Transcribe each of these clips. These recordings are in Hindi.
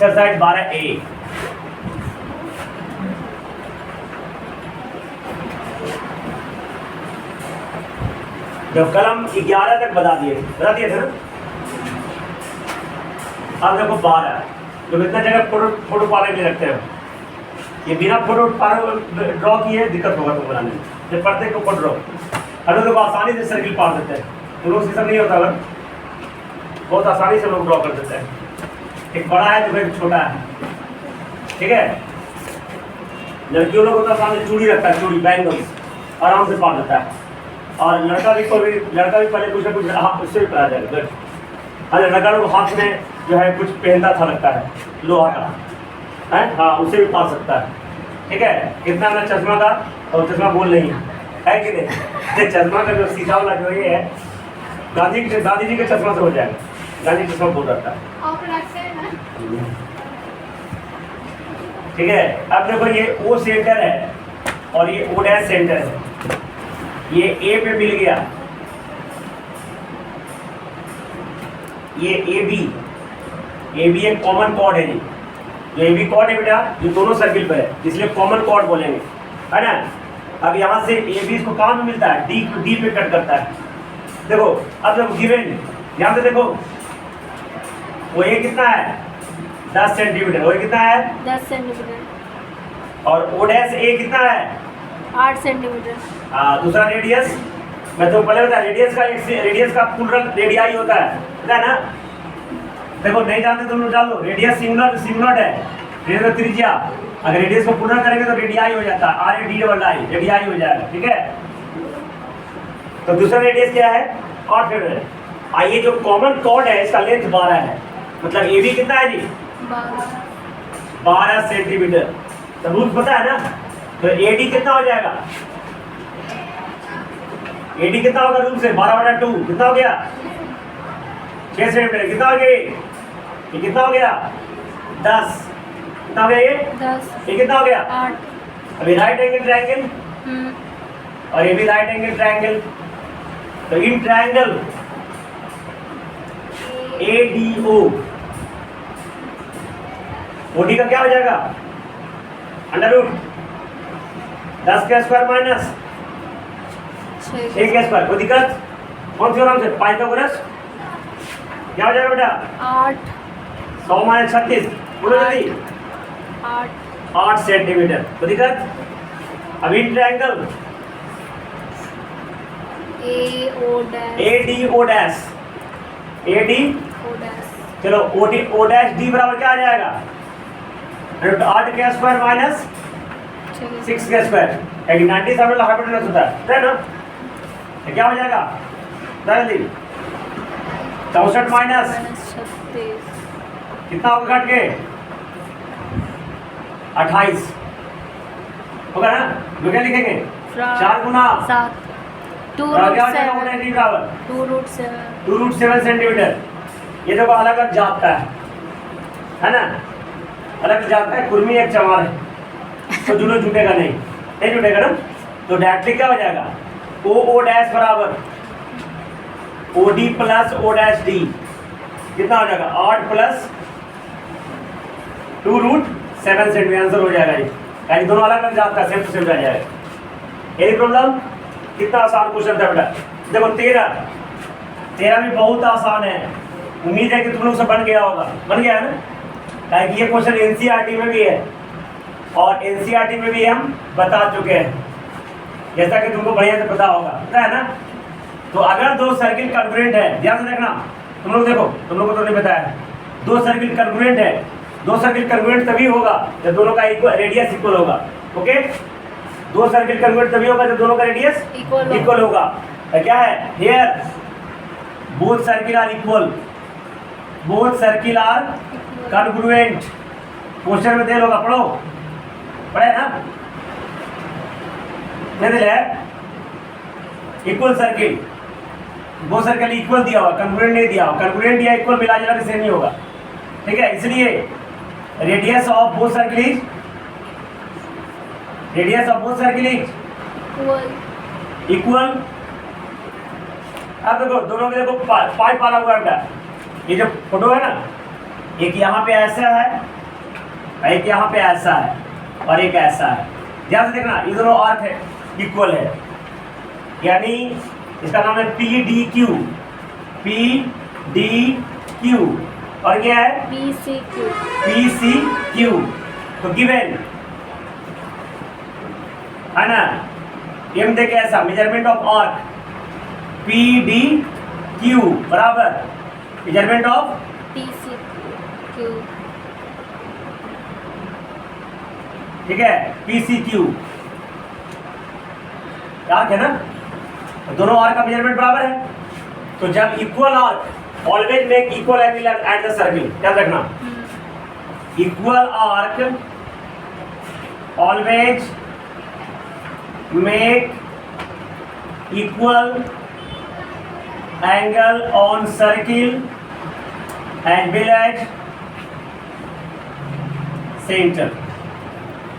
Exercise 12A। जब कल हम 11 तक बता दिए थे ना। अब देखो 12, जब इतना जगह फोटो पाने के लिए रखते हैं, ये बिना फोटो ड्रॉ किए दिक्कत होगा तुम बनाने में। जब पढ़ते को ड्रॉ, अगर देखो आसानी से सर्किल पार देते हैं, तो लोग सिस्टम नहीं होता, अगर बहुत आसानी से लोग ड्रॉ कर देते हैं। एक बड़ा है तो फिर छोटा है, ठीक है। लड़कियों लोग होता सामने चूड़ी रखता है, चूड़ी बैंगल्स आराम से पार देता है। और लड़का भी पहले कुछ ना कुछ उससे भी पढ़ा जाएगा। अरे लड़का लोग हाथ में जो है कुछ पहनता था, लगता है लोहा का है, हाँ उससे भी पा सकता है, ठीक है। कितना ना चश्मा का, और चश्मा बोल नहीं है कि नहीं। चश्मा का जो सीधा वाला जो ये है, दादी जी के चश्मा से हो जाएगा, दादी चश्मा बोल रहा था, ठीक है। अब देखो ये ओ सेंटर है और ये ओ डैश सेंटर है, ये ए पे मिल गया, ये ए बी एक कॉमन कॉर्ड है जी। जो ए बी कॉर्ड है बेटा, ये दोनों सर्किल पे है, इसलिए कॉमन कॉर्ड बोलेंगे, है ना। अब यहाँ से ए बी इसको कहाँ में मिलता है, डी पे कट करता है। देखो अब देखो गिवन, यहाँ से देखो वो ए कितना है 10 सेंटीमीटर, वो कितना है 10 सेंटीमीटर, और ओ डैश ए कितना है 8 सेंटीमीटर। दूसरा रेडियस, मैं तो पहले बता, रेडियस का फुल रंग रेडियाई होता है ना। देखो नहीं जानते तुम लोग जान लो, रेडियस सिंगुलर है, रेडियस का त्रिज्या, अगर रेडियस को पूर्ण करेंगे तो रेडियाई हो जाता है, RAD रेडियाई हो जाएगा, ठीक है। तो दूसरा रेडियस क्या है 8 सेंटीमीटर। ये जो कॉमन कॉर्ड है इसका लेंथ 12 है, मतलब ए बी कितना है जी 12 सेंटीमीटर। तो रूल पता है ना, तो AD कितना हो जाएगा, AD कितना होगा रूल से 12/2 कितना हो गया 6 सेंटीमीटर, कितना हो गया ये कितना हो गया 10, कितना हो गया ये 10, ये कितना हो गया 8। अभी राइट एंगल ट्रायंगल और ये भी राइट एंगल ट्रायंगल, तो इन ट्रायंगल ADO, OD का क्या हो जाएगा अंडर रूट 10 का स्क्वायर माइनस 6 का स्क्वायर। कोई दिक्कत कौन सी आराम से पाइथागोरस क्या हो जाएगा बेटा 8 100 माइनस 36, बोलो जल्दी 8 सेंटीमीटर। कोई दिक्कत। अब इन ट्रायंगल ADO डैश, चलो O डैश D बराबर क्या आ जाएगा 8 का स्क्वायर माइनस 6 का स्क्वायर, 90 से हाइपोटेनस होता है ना। तो क्या हो जाएगा जल्दी 64 माइनस 36 कितना होगा घट के 28 होगा ना। जो क्या लिखेंगे 4 गुना 7 2√7 सेंटीमीटर। ये देखो अलग अलग जात का है ना, अलग जात का है, कुर्मी एक चमार है, तो जुड़ो जुटेगा नहीं जुटेगा ना। तो डायरेक्टली क्या हो जाएगा ओ डैश बराबर OD plus O dash D कितना हो जाएगा 8 प्लस 2√7 सेंटीमीटर, आंसर हो जाएगा ये। दोनों अलग अलग जात का सेम टू सेम रह जाएगा। यही प्रॉब्लम, कितना आसान क्वेश्चन था बेटा। देखो 13 भी बहुत आसान है, उम्मीद है कि तुम लोग से बन गया होगा, बन गया है ना। ये क्वेश्चन NCERT में भी है और NCERT में भी हम बता चुके हैं, जैसा कि तुमको बढ़िया से पता होगा, पता है ना। तो अगर दो सर्किल कन्ग्रुएंट है, ध्यान से देखना, तुम लोग देखो, तुम लोग को तो नहीं बताया, दो सर्किल कन्ग्रुएंट है, दो सर्किल कन्ग्रुएंट तभी होगा जब दोनों का रेडियस इक्वल होगा, ओके। दो सर्किल कन्वर्ट तभी होगा जब दोनों का रेडियस इक्वल होगा। तो क्या है here both circle are equal, both circle are congruent. Question में दे होगा, पढ़ो, पढ़े ना, नहीं दिल है इक्वल सर्किल, वो सर्किल इक्वल दिया हुआ, कन्ग्रुएंट नहीं दिया हुआ, कन्ग्रुएंट या इक्वल मिला जुला के सेम नहीं होगा, ठीक है। इसलिए radius of both circle is equal. अब देखो दोनों में देखो पाइप वाला हुआ बेटा, ये जो फोटो है ना, एक यहाँ पे ऐसा है, एक यहाँ पे ऐसा है, और एक ऐसा है। ध्यान से देखना, ये दोनों आर्क है इक्वल है, यानी इसका नाम है P D Q, P D Q, और क्या है B C Q. P C Q. तो गिवन है ना, एम देखे ऐसा measurement of arc P D Q बराबर measurement of B C Q. ठीक है, पी सी क्यू आर्क है ना, तो दोनों आर्क का मेजरमेंट बराबर है। तो जब equal arc always make equal angle at the circle, याद रखना, equal arc always make equal angle on circle and will at center।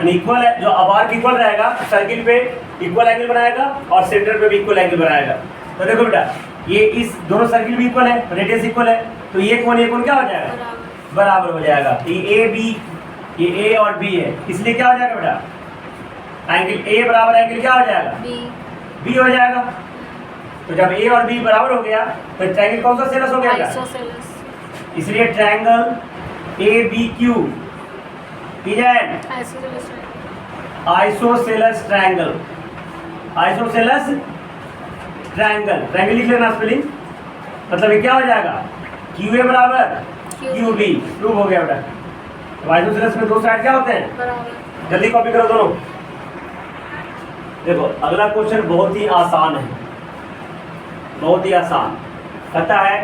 Equal है, जो अब आर्क इक्वल रहेगा सर्किल पे इक्वल एंगल बनाएगा और सेंटर पे भी इक्वल एंगल बनाएगा। तो देखो बेटा, ये इस दोनों सर्किल भी इक्वल है, रेडियस इक्वल है, तो ये कोण क्या हो जाएगा, बराबर हो जाएगा। ये ए बी, ये ए और बी है, इसलिए क्या हो जाएगा बेटा, एंगल ए बराबर एंगल क्या हो जाएगा, बी हो जाएगा। तो जब ए और बी बराबर हो गया तो ट्रायंगल कौन सा सेलस हो गया, आइसोसेलेस। इसलिए triangle A B Q is an isosceles triangle. Isosceles triangle, triangle लिख लेना स्पेलिंग, मतलब ये क्या हो जाएगा, क्यू ए बराबर क्यू बी, प्रूव हो गया बेटा। तो आइसोसेलस में दो साइड क्या होते हैं बराबर। जल्दी कॉपी करो दोनों। देखो अगला क्वेश्चन बहुत ही आसान है, बहुत ही आसान कहता है,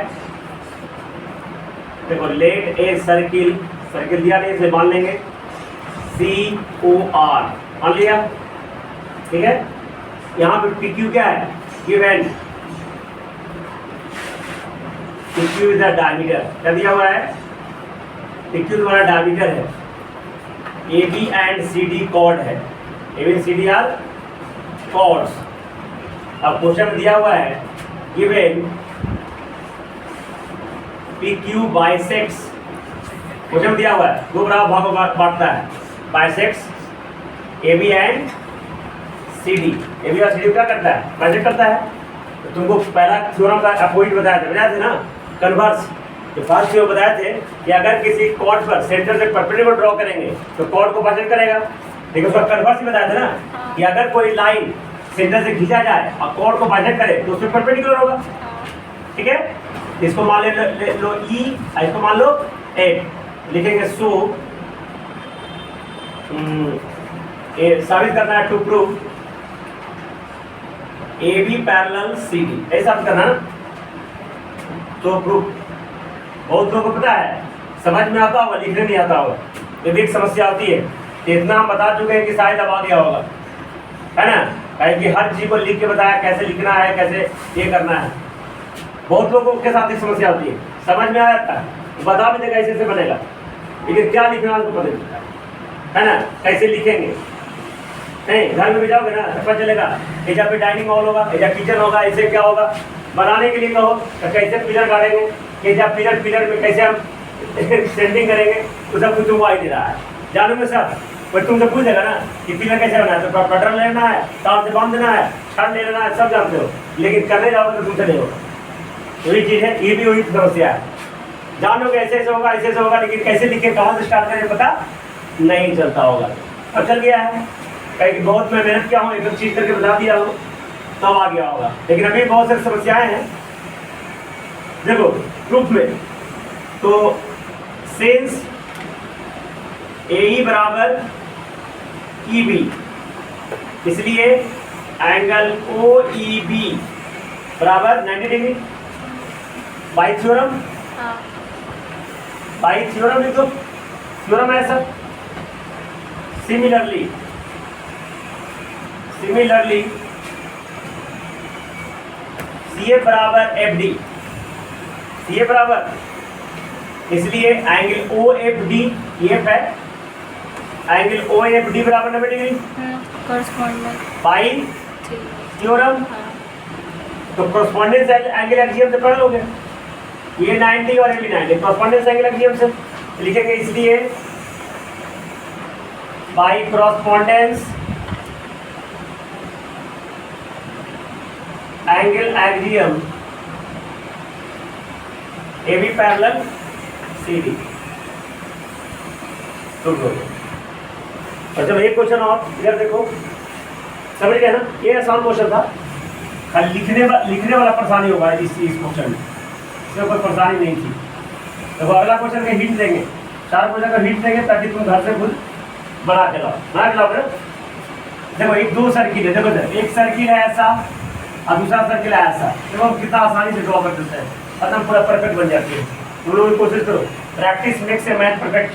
देखो लेट ए सर्किल, सर्किल दिया नहीं, इसे मान लेंगे सी ओ आर, मान लिया, ठीक है। यहाँ पे पी क्यू क्या है, given P Q is the diameter, क्या दिया हुआ है, पी क्यू तुम्हारा डायमीटर है, A B and C D chord है, A B C D are chords. अब क्वेश्चन दिया हुआ है given P Q bisects, question दिया हुआ है, दो बराबर भागों में बांटता है, bisects A B and C D, A B और सी डी क्या करता है, बाइसेक्ट करता है। तो तुमको पहला थ्योरम का अपोजिट बताया थे ना, कन्वर्स, जो फर्स्ट थ्योरम बताए थे कि अगर किसी कॉर्ड पर सेंटर से परपेंडिकुलर ड्रॉ करेंगे तो कॉर्ड को बाइसेक्ट करेगा, लेकिन उसका कन्वर्स ही बताया था ना कि अगर कोई लाइन सेंटर से खींचा जाए और कॉर्ड को बाइसेक्ट करे तो उसमें परपेंडिकुलर होगा, ठीक है। इसको मान लो ई, इसको मान लो ए, लिखेंगे सो साबित करना है to prove A B parallel C D, ऐसा करना ना, तो प्रूफ बहुत लोगों को पता है, समझ में आता होगा, लिखने नहीं आता होगा, ये भी एक समस्या होती है। इतना हम बता चुके हैं कि शायद अब आ गया होगा, है ना, कि हर चीज को लिख के बताया कैसे लिखना है, कैसे ये करना है। बहुत लोगों के साथ एक समस्या होती है, समझ में आ जाता है, बता भी देगा ऐसे बनेगा, लेकिन क्या लिखना है उसको पता नहीं, है ना, कैसे लिखेंगे, नहीं घर में भी जाओगे ना पता चलेगा, एजा पे डाइनिंग हॉल होगा, एजा किचन होगा, ऐसे क्या होगा, बनाने के लिए कहो तो कैसे पिलर गाड़ेंगे, एजा पिलर में कैसे हम सेंडिंग करेंगे, तो सब कुछ तुमको आई दे रहा है, जानोगे सब, पर तुमसे पूछेगा ना कि पिलर कैसे बना है, तो पटर लेना है, तार से बांध देना है, छड़ ले लेना है, सब जानते हो, लेकिन करने जाओगे तो तुमसे नहीं होगा। वही चीज़ है, ये भी वही समस्या है, जानोगे ऐसे ऐसे होगा, ऐसे ऐसे होगा, लेकिन कैसे लिखे, कहाँ से स्टार्ट करें पता नहीं चलता होगा। अब चल गया है, कहीं बहुत मैं मेहनत किया हूँ, एकदम चीज करके बता दिया हूँ, तब आ गया होगा, लेकिन अभी बहुत सारी समस्याएं हैं। देखो प्रूफ में तो सेंस ए ई बराबर ई बी, इसलिए एंगल ओ ई बी बराबर 90 degree by theorem, by theorem लिखो, थ्योरम है सर। सिमिलरली सी ए बराबर एफ डी, सी ए बराबर, इसलिए angle O F D, F है, एंगल ओ एफ डी बराबर 90 डिग्री बाई थ्योरम। तो कॉरेस्पॉन्डेंस एंगल एक्सियम से पैरेलल हो गया, ये 90 और ये भी 90, कॉरेस्पॉन्डेंस एंगल एक्सियम से, लिखेंगे इसलिए by correspondence angle axiom A B parallel C D. तो और चलो एक क्वेश्चन और इधर देखो, समझ गए ना, ये आसान क्वेश्चन था, खाली लिखने वाला परेशानी होगा इस क्वेश्चन में, इसमें कोई परेशानी नहीं थी। देखो अगला क्वेश्चन का हिंट देंगे, 4 क्वेश्चन का हिंट देंगे ताकि तुम घर से खुद बना के लाओ ना। देखो एक 2 सर्किल है, देखो एक सर्किल है ऐसा और दूसरा सर्किल है ऐसा, देखो हम कितना आसानी से ड्रॉ कर देते हैं, एकदम पूरा परफेक्ट बन जाती है। तुम लोग कोशिश करो, practice makes a man perfect.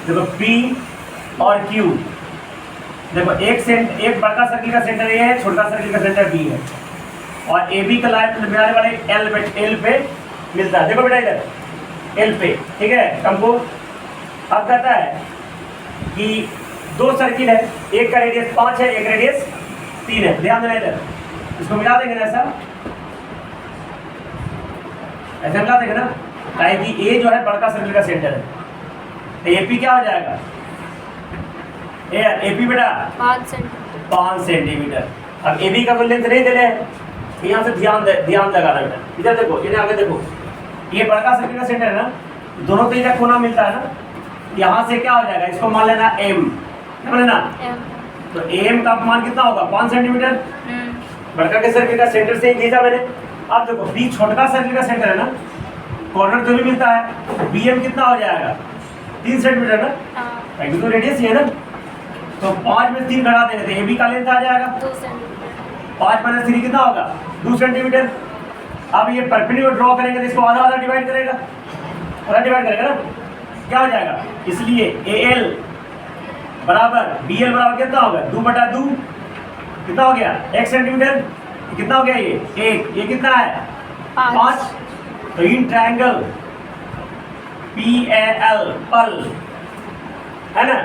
देखो P और Q, देखो एक बड़का सर्किल का सेंटर A है, छोटा सर्किल का सेंटर B है, और AB का लाइन मिलाने वाले L पे मिलता है। देखो बेटा इधर L पे, ठीक है हमको। अब कहता है कि 2 सर्किल है, एक का रेडियस 5 है, एक रेडियस 3 है। ध्यान देना इधर, इसको मिला देंगे ना, ऐसा मिला देंगे ना, ताकि A जो है बड़का सर्किल का सेंटर है, AP क्या हो जाएगा, AP बेटा 5 सेंटीमीटर। अब AB का कोई लेंथ नहीं दे रहे हैं, यहाँ से ध्यान लगाना बेटा। इधर देखो, इधर आगे देखो, ये बड़का सर्किल का सेंटर है ना, दोनों तरह का कोना मिलता है ना, यहाँ से क्या हो जाएगा, इसको मान लेना M, क्या मान लेना, तो AM का मान कितना होगा 5 सेंटीमीटर, बड़का के सर्किल का सेंटर से ही खींचा मैंने। अब देखो B छोटा सर्किल का सेंटर है ना, कॉर्नर तो भी मिलता है, BM कितना हो जाएगा 3 सेंटीमीटर ना, क्योंकि तो रेडियस ही है ना, तो 5 में 3 घटा देंगे तो AB का लेंथ आ जाएगा 2 सेंटीमीटर। 5 माइनस 3 कितना होगा 2 सेंटीमीटर। अब ये परपेंडिकुलर ड्रॉ करेंगे तो इसको आधा डिवाइड करेगा ना, क्या हो जाएगा, इसलिए AL बराबर BL बराबर कितना होगा 2/2, कितना हो गया 1 सेंटीमीटर, कितना हो गया ये 1, ये कितना है 5। तो इन ट्रायंगल PAL पल है ना,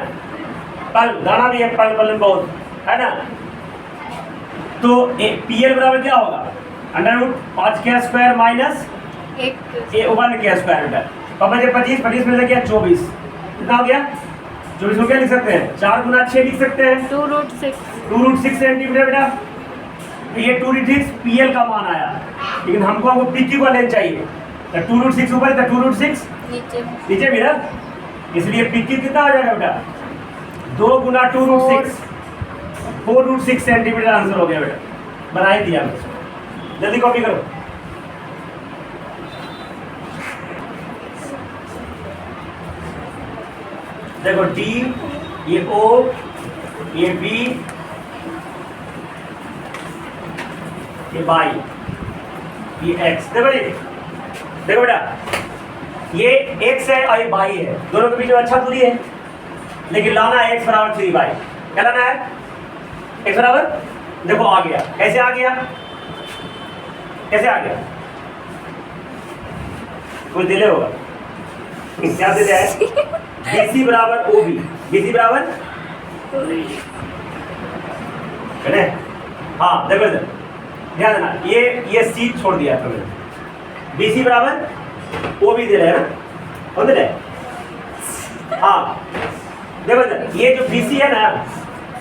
पल गाना भी है, पल में बहुत है ना, तो PL बराबर क्या होगा √5 का स्क्वायर माइनस 1 का स्क्वायर बेटा। 25 में से क्या 24, कितना हो गया 24 को क्या लिख सकते हैं 4 गुना 6 लिख सकते हैं 2√6 सेंटीमीटर बेटा। तो ये 2√6 PL का मान आया, लेकिन हमको PQ का लेंथ चाहिए, तो 2√6 ऊपर था 2√6 नीचे भी ना, इसलिए PQ कितना हो जाएगा बेटा 2 गुना 2√6 4√6 सेंटीमीटर आंसर हो गया बेटा, बना ही दिया। जल्दी कॉपी करो। देखो D, ये O, ये B, ये Y, ये X। देखो बेटा ये X है और ये Y है, दोनों के बीच में अच्छा दूरी है, लेकिन लाना है X बराबर 3y। क्या लाना है X बराबर, देखो आ गया, कैसे आ गया, कुछ दिले होगा, क्या दिले है BC बराबर OB, BC बराबर है, हाँ देखो इधर ध्यान देना, ये C छोड़ दिया था मैंने, BC बराबर OB दे रहे हैं ना, कौन दे रहे, हाँ देखो इधर ये जो BC है ना,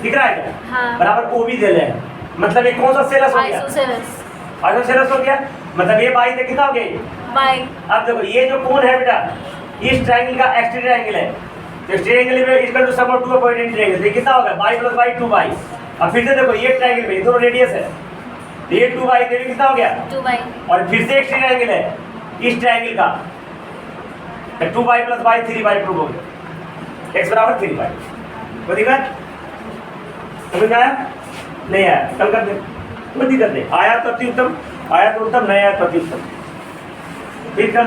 दिख रहा है क्या, हाँ। बराबर OB दे रहे हैं, मतलब ये कौन सा सेलस हो गया, आइसोसेलेस हो गया, मतलब ये बाई से कितना हो गया। अब देखो ये जो कोण है बेटा, इस ट्रायंगल का एक्सटीरियर एंगल है, तो एक्सटीरियर एंगल में equal to sum of 2 point in triangle, ये कितना होगा बाई प्लस बाई 2y। अब फिर से देखो ये ट्रायंगल में दोनों रेडियस है, ये 2y देवी कितना हो गया 2y, और फिर से एक्सटीरियर एंगल है इस ट्रायंगल का, तो 2y plus y 3y prove हो गया, x बराबर 3y। कोई दिक्कत समझ आया, नहीं आया कल कर दे, कोई दिक्कत नहीं, आया तो अति उत्तम, आया तो उत्तम, नहीं आया तो अति उत्तम, फिर